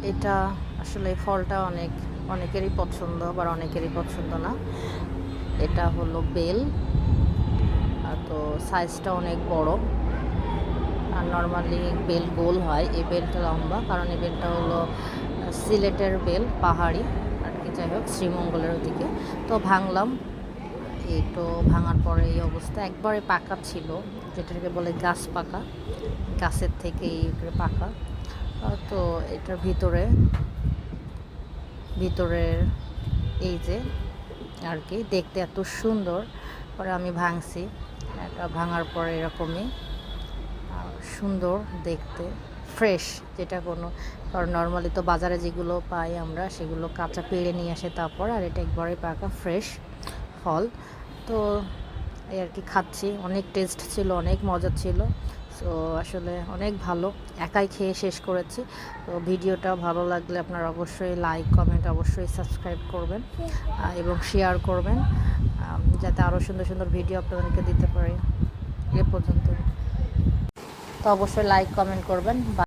এটা আসলে ফলটা অনেকেরই পছন্দ, আবার অনেকেরই পছন্দ না। এটা হলো বেল, তো সাইজটা অনেক বড়। আর নর্মালি বেল গোল হয়, এই বেলটা লম্বা, কারণ এই বেলটা হলো সিলেটের বেল, পাহাড়ি আর কি। যাই হোক, শ্রীমঙ্গলের ওদিকে তো ভাঙলাম। এই তো ভাঙার পরে এই অবস্থা, একবারে পাকা ছিল, যেটাকে বলে গাছ পাকা, গাছের থেকে পাকা। তো এটার ভিতরের এই যে আর কি দেখতে এত সুন্দর। পরে আমি ভাঙছি, এটা ভাঙার পরে এরকমই সুন্দর দেখতে, ফ্রেশ। যেটা কোনো, কারণ নর্মালি তো বাজারে যেগুলো পাই আমরা সেগুলো কাঁচা পেড়ে নিয়ে আসে তারপর, আর এটা একবারে পাকা ফ্রেশ ফল। তো এই আর কি খাচ্ছি, অনেক টেস্ট ছিল, অনেক মজা ছিল। সো আসলে অনেক ভালো, একাই খেয়ে শেষ করেছি। তো ভিডিওটা ভালো লাগলে আপনারা অবশ্যই লাইক, কমেন্ট, অবশ্যই সাবস্ক্রাইব করবেন এবং শেয়ার করবেন, যাতে আরও সুন্দর সুন্দর ভিডিও আপনাদেরকে দিতে পারি। এ পর্যন্ত তো অবশ্যই লাইক কমেন্ট করবেন।